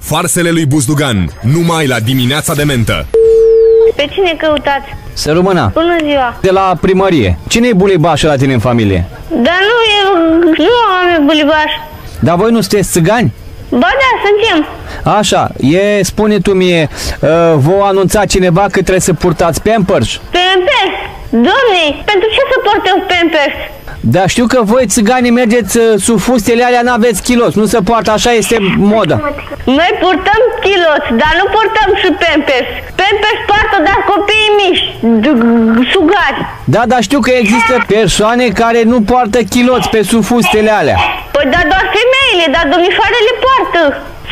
Farsele lui Buzdugan, numai la dimineața de mentă. Pe cine căutați? Să rămână. Bună ziua. De la primărie. Cine e bulibașul la tine în familie? Dar nu am bulibaș. Dar voi nu sunteți țigani? Ba da, suntem. Așa, spune tu mie, v-a anunțat cineva că trebuie să purtați Pampers? Pampers? Domne, pentru ce să portăm Pampers? Dar știu că voi țiganii mergeți sub fustele alea, n-aveți chiloți, nu se poartă, așa este moda. Noi purtăm chiloți, dar nu purtăm și Pampers. Pampers poartă doar copiii mici, sugari. Da, dar știu că există persoane care nu poartă chiloți pe sub fustele alea. Păi da, doar femeile, dar domnișoarele poartă.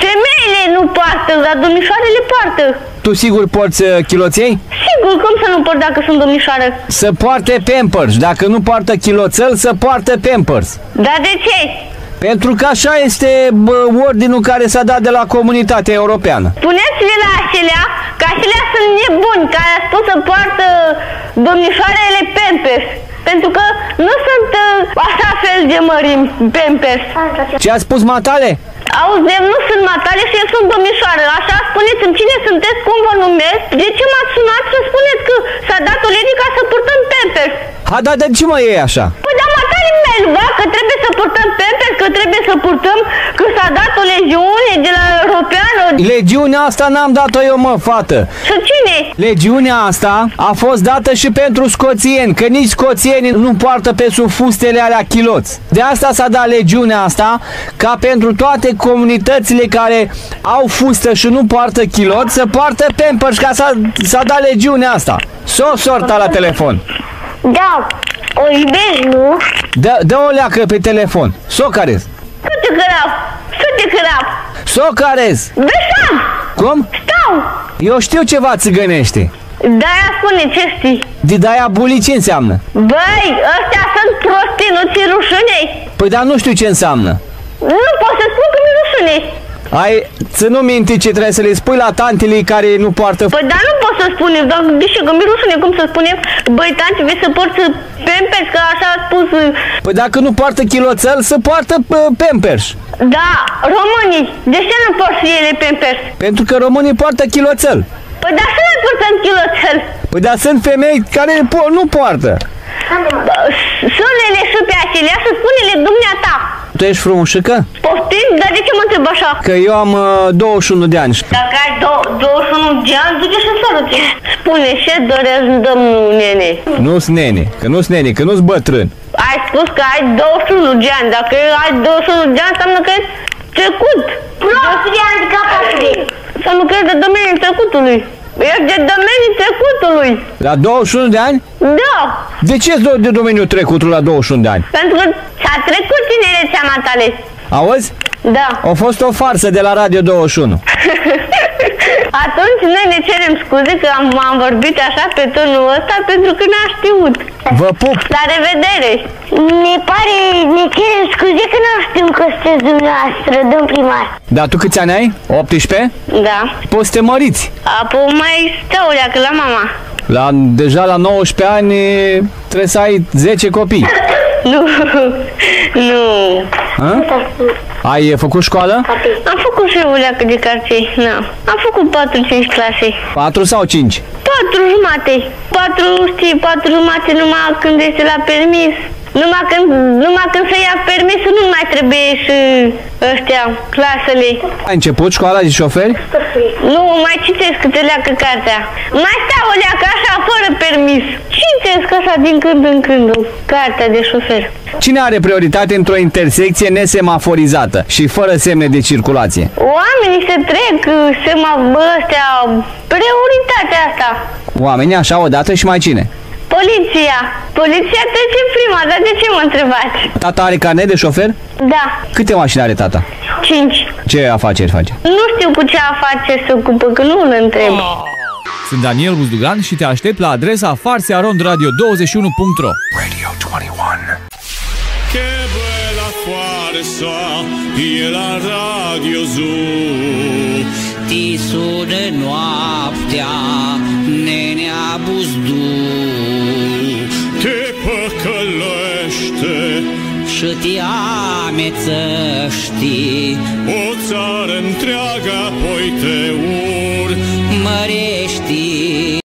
Femeile nu poartă, dar domnișoarele poartă. Tu sigur porți chiloței? Sigur, cum să nu port dacă sunt domnișoară? Să poarte Pampers, dacă nu poartă chiloțel, să poartă Pampers. Dar de ce? Pentru că așa este ordinul care s-a dat de la Comunitatea Europeană. Puneți-le la acelea, că acelea sunt nebuni, care a spus să poartă domnișoarele Pampers. Pentru că nu sunt așa fel de mărimi Pampers. Ce a spus matale? Auzi, nu sunt matale și eu sunt domnișoară. Așa, spuneți-mi cine sunteți, cum vă numesc, de ce m-ați sunat să spuneți că s-a dat o lege ca să purtăm Pampers? Ha, da, de ce mă e așa? Păi da, matale mea, că trebuie să purtăm Pampers, că trebuie să purtăm, că s-a dat o legiune de la Europeană. Legiunea asta n-am dat-o eu, mă, fată. Și cine? Legiunea asta a fost dată și pentru scoțieni, că nici scoțienii nu poartă pe sub fustele alea chiloți. De asta s-a dat legiunea asta, ca pentru toate comunitățile care au fustă și nu poartă chiloți, să poartă Pampers, ca s-a dat legiunea asta. Sorta la telefon. Da, o iubești, nu? Dă o leacă pe telefon. Socarez. Să te cărap. Socarez. Beșam. Cum? Stau. Eu știu ceva țigănește. De-aia spune ce știi. De-aia buli ce înseamnă? Băi, ăstea sunt prostii, nu ți rușine? Păi dar nu știu ce înseamnă. Nu pot să spun că mi rușine. Să nu minti ce trebuie să le spui la tantele care nu poartă. Păi dar nu pot să spunem, dar deși că mi rușine, cum să spunem? Băi, tanti, vei să porți Pampers, că așa a spus. Păi dacă nu poartă chiloțel, să poartă Pampers. Da, românii, de ce nu pot și ele Pampers? Pentru că românii poartă chiloțel. Păi dar să nu purtăm chiloțel. Păi dar sunt femei care nu poartă. Sună-le și pe acelea și spune-le dumneata. Tu ești frumușică? Poftim? Dar de ce mă întreb așa? Că eu am 21 de ani. Dacă ai 21 de ani, du-te și sărute. Spune, ce dorești, domnul nene? Nu-s nene, că nu-s nene, că nu-s bătrân. Ai spus că ai 21 de ani. Dacă ai 21 de ani, înseamnă că ești trecut. Prost de handicapatului. Înseamnă că ești de domeniul trecutului. Ești de domeniul trecutului. La 21 de ani? Da. De ce ești de domeniul trecutului la 21 de ani? Pentru că ți-a trecut tinerețea, matale. Auzi? Da. A fost o farsă de la Radio 21. Atunci noi ne cerem scuze că am vorbit așa pe tonul ăsta pentru că n-am știut. Vă pup! La revedere! Ne cerem scuze că n-am știut că sunteți dumneavoastră, domn primar. Dar tu câți ani ai? 18? Da. Poți să te măriți. Apoi mai stau leacă la mama. Deja la 19 ani trebuie să ai 10 copii. Nu. Ai făcut școală? Am făcut și o leacă de cartier, nu. Am făcut 4-5 clase. 4 sau 5? 4 jumate. 4 jumate numai când este la permis. Numai când se ia permisul nu mai trebuie și ăștia, clasele. Ai început școala de șoferi? Nu, mai citesc câte leacă cartea. Mai stau o leacă așa, fără permis. Citesc așa din când în când cartea de șofer. Cine are prioritate într-o intersecție nesemaforizată și fără semne de circulație? Oamenii se trec, ăstea, prioritatea asta. Oamenii așa odată și mai cine? Poliția trece prima, dar de ce mă întrebați? Tata are carnet de șofer? Da. Câte mașini are tata? 5. Ce afaceri face? Nu știu cu ce afaceri se ocupă, că nu îl întreb. Sunt Daniel Buzdugan și te aștept la adresa farsearondradio21.ro. Radio 21. Che bella farsa e la Radio Zoo. Ti sună noaptea, nenea Buzdu, Te păcălește și și te amețăști. O țară întreagă apoi te ur, Mărești